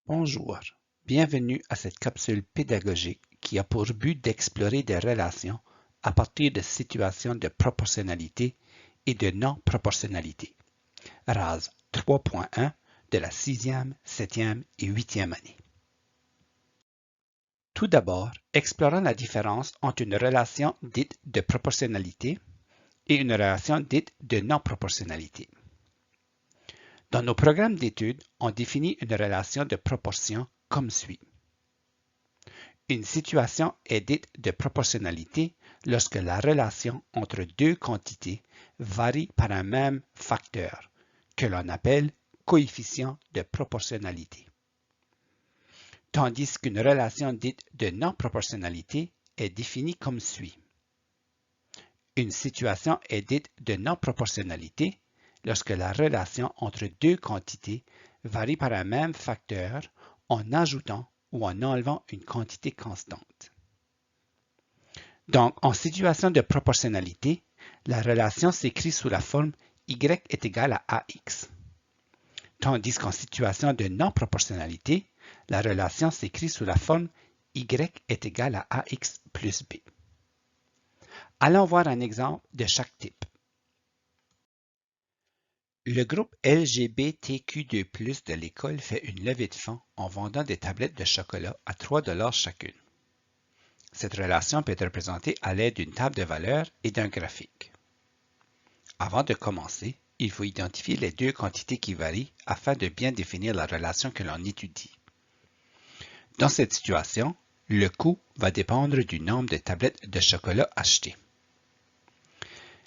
Bonjour, bienvenue à cette capsule pédagogique qui a pour but d'explorer des relations à partir de situations de proportionnalité et de non-proportionnalité. RAS 3.1 de la 6e, 7e et 8e année. Tout d'abord, explorons la différence entre une relation dite de proportionnalité et une relation dite de non-proportionnalité. Dans nos programmes d'études, on définit une relation de proportion comme suit. Une situation est dite de proportionnalité lorsque la relation entre deux quantités varie par un même facteur, que l'on appelle coefficient de proportionnalité. Tandis qu'une relation dite de non-proportionnalité est définie comme suit. Une situation est dite de non-proportionnalité lorsque la relation entre deux quantités varie par un même facteur en ajoutant ou en enlevant une quantité constante. Donc, en situation de proportionnalité, la relation s'écrit sous la forme y est égal à ax. Tandis qu'en situation de non-proportionnalité, la relation s'écrit sous la forme y est égal à ax plus b. Allons voir un exemple de chaque type. Le groupe LGBTQ2+ de l'école fait une levée de fonds en vendant des tablettes de chocolat à 3 $ chacune. Cette relation peut être représentée à l'aide d'une table de valeurs et d'un graphique. Avant de commencer, il faut identifier les deux quantités qui varient afin de bien définir la relation que l'on étudie. Dans cette situation, le coût va dépendre du nombre de tablettes de chocolat achetées.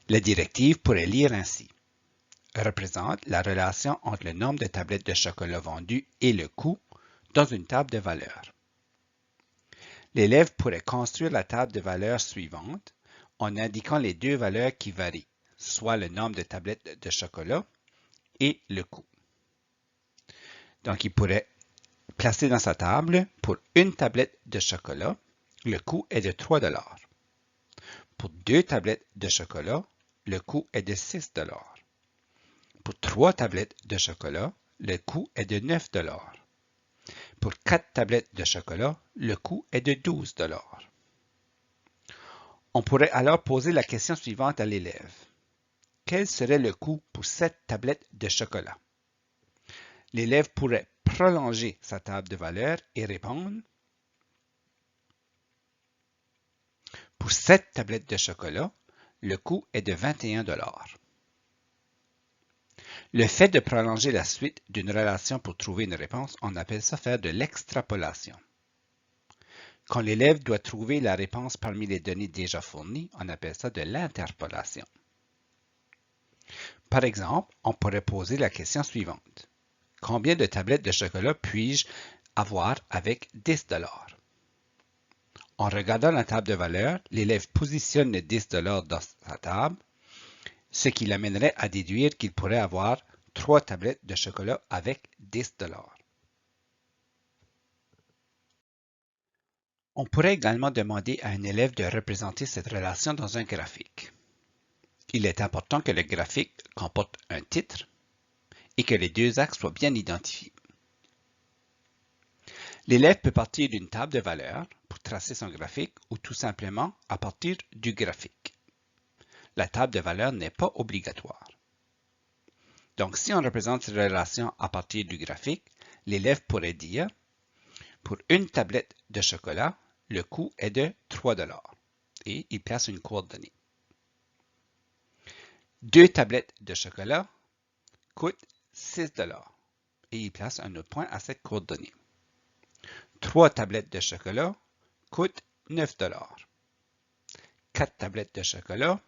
La directive pourrait lire ainsi. Représente la relation entre le nombre de tablettes de chocolat vendues et le coût dans une table de valeurs. L'élève pourrait construire la table de valeurs suivante en indiquant les deux valeurs qui varient, soit le nombre de tablettes de chocolat et le coût. Donc, il pourrait placer dans sa table, pour une tablette de chocolat, le coût est de 3 $. Pour deux tablettes de chocolat, le coût est de 6 $. Pour 3 tablettes de chocolat, le coût est de 9 $. Pour 4 tablettes de chocolat, le coût est de 12 $. On pourrait alors poser la question suivante à l'élève. Quel serait le coût pour 7 tablettes de chocolat? L'élève pourrait prolonger sa table de valeurs et répondre. Pour 7 tablettes de chocolat, le coût est de 21 $. Le fait de prolonger la suite d'une relation pour trouver une réponse, on appelle ça faire de l'extrapolation. Quand l'élève doit trouver la réponse parmi les données déjà fournies, on appelle ça de l'interpolation. Par exemple, on pourrait poser la question suivante. Combien de tablettes de chocolat puis-je avoir avec 10 $? En regardant la table de valeurs, l'élève positionne les 10 $ dans sa table, ce qui l'amènerait à déduire qu'il pourrait avoir 3 tablettes de chocolat avec 10 $. On pourrait également demander à un élève de représenter cette relation dans un graphique. Il est important que le graphique comporte un titre et que les deux axes soient bien identifiés. L'élève peut partir d'une table de valeurs pour tracer son graphique ou tout simplement à partir du graphique. La table de valeurs n'est pas obligatoire. Donc, si on représente cette relation à partir du graphique, l'élève pourrait dire pour une tablette de chocolat, le coût est de 3 $ et il place une coordonnée. Deux tablettes de chocolat coûtent 6 $ et il place un autre point à cette coordonnée. 3 tablettes de chocolat coûtent 9 $. 4 tablettes de chocolat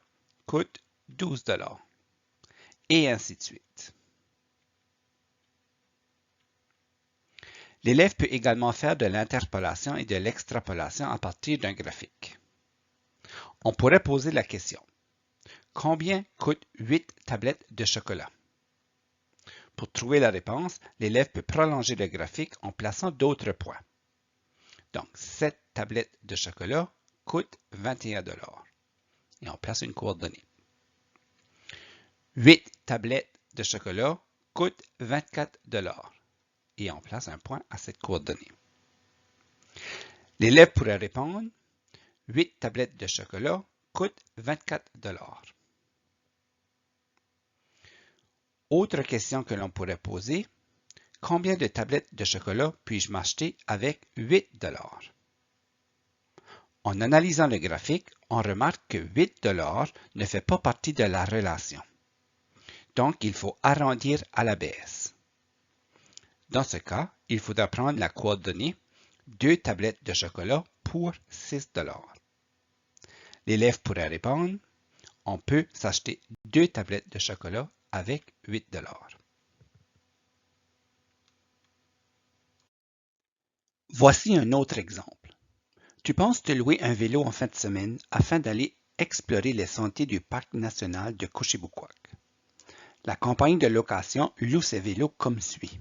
coûtent 12 $. Et ainsi de suite. L'élève peut également faire de l'interpolation et de l'extrapolation à partir d'un graphique. On pourrait poser la question. Combien coûtent 8 tablettes de chocolat? Pour trouver la réponse, l'élève peut prolonger le graphique en plaçant d'autres points. Donc, 7 tablettes de chocolat coûtent 21 $. Et on place une coordonnée. 8 tablettes de chocolat coûtent 24 $. et on place un point à cette coordonnée. L'élève pourrait répondre « 8 tablettes de chocolat coûtent 24 $. Autre question que l'on pourrait poser, combien de tablettes de chocolat puis-je m'acheter avec 8 $? En analysant le graphique, on remarque que 8 $ ne fait pas partie de la relation. Donc, il faut arrondir à la baisse. Dans ce cas, il faudra prendre la coordonnée 2 tablettes de chocolat pour 6 $. L'élève pourrait répondre « On peut s'acheter 2 tablettes de chocolat avec 8 $. Voici un autre exemple. Tu penses te louer un vélo en fin de semaine afin d'aller explorer les sentiers du parc national de Cochibouquac. La compagnie de location loue ces vélos comme suit.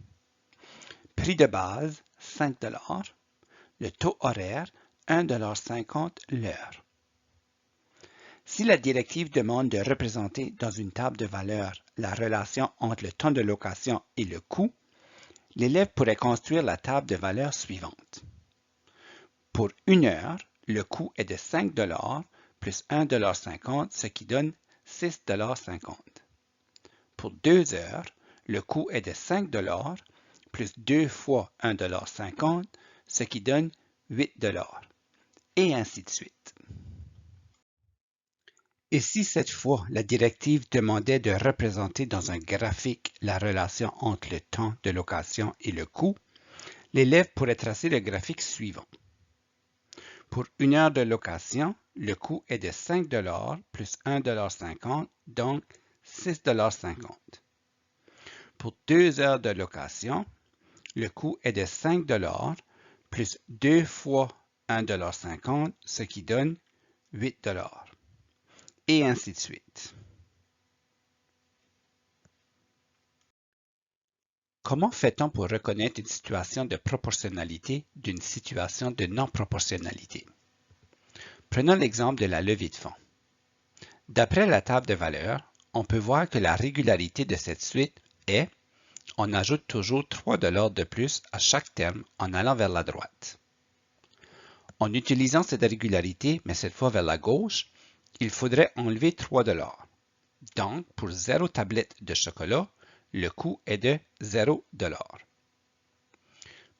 Prix de base, 5 $. Le taux horaire, 1,50 $ l'heure. Si la directive demande de représenter dans une table de valeur la relation entre le temps de location et le coût, l'élève pourrait construire la table de valeur suivante. Pour 1 heure, le coût est de 5 $ plus 1,50 $, ce qui donne 6,50 $. Pour 2 heures, le coût est de 5 $ plus 2 fois 1,50 $, ce qui donne 8 $, et ainsi de suite. Et si cette fois la directive demandait de représenter dans un graphique la relation entre le temps de location et le coût, l'élève pourrait tracer le graphique suivant. Pour 1 heure de location, le coût est de 5 $ plus 1,50 $, donc 6,50 $. Pour 2 heures de location, le coût est de 5 $ plus 2 fois 1,50 $, ce qui donne 8 $. Et ainsi de suite. Comment fait-on pour reconnaître une situation de proportionnalité d'une situation de non-proportionnalité? Prenons l'exemple de la levée de fonds. D'après la table de valeurs, on peut voir que la régularité de cette suite est on ajoute toujours 3 $ de plus à chaque terme en allant vers la droite. En utilisant cette régularité, mais cette fois vers la gauche, il faudrait enlever 3 $. Donc, pour 0 tablette de chocolat, le coût est de 0 $.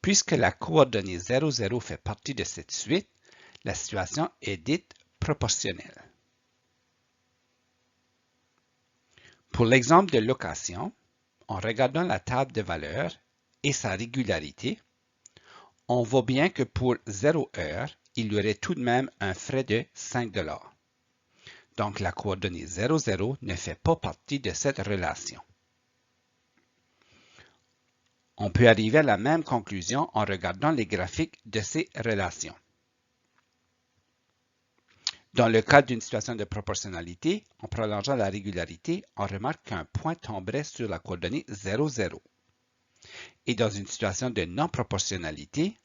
Puisque la coordonnée 0, 0 fait partie de cette suite, la situation est dite proportionnelle. Pour l'exemple de location, en regardant la table de valeurs et sa régularité, on voit bien que pour 0 heure, il y aurait tout de même un frais de 5 $. Donc, la coordonnée 0, 0 ne fait pas partie de cette relation. On peut arriver à la même conclusion en regardant les graphiques de ces relations. Dans le cas d'une situation de proportionnalité, en prolongeant la régularité, on remarque qu'un point tomberait sur la coordonnée 0, 0. Et dans une situation de non-proportionnalité,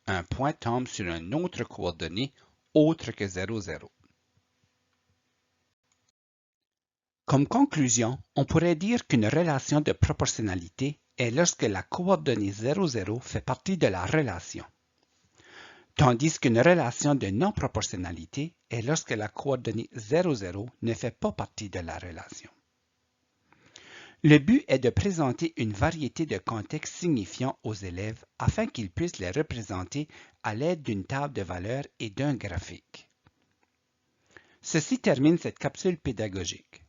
un point tombe sur une autre coordonnée autre que 0, 0. Comme conclusion, on pourrait dire qu'une relation de proportionnalité est lorsque la coordonnée 0, 0 fait partie de la relation, tandis qu'une relation de non-proportionnalité est lorsque la coordonnée 0, 0 ne fait pas partie de la relation. Le but est de présenter une variété de contextes signifiants aux élèves afin qu'ils puissent les représenter à l'aide d'une table de valeurs et d'un graphique. Ceci termine cette capsule pédagogique.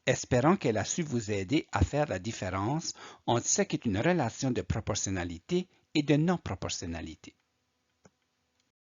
Espérons qu'elle a su vous aider à faire la différence entre ce qu'est une relation de proportionnalité et de non-proportionnalité.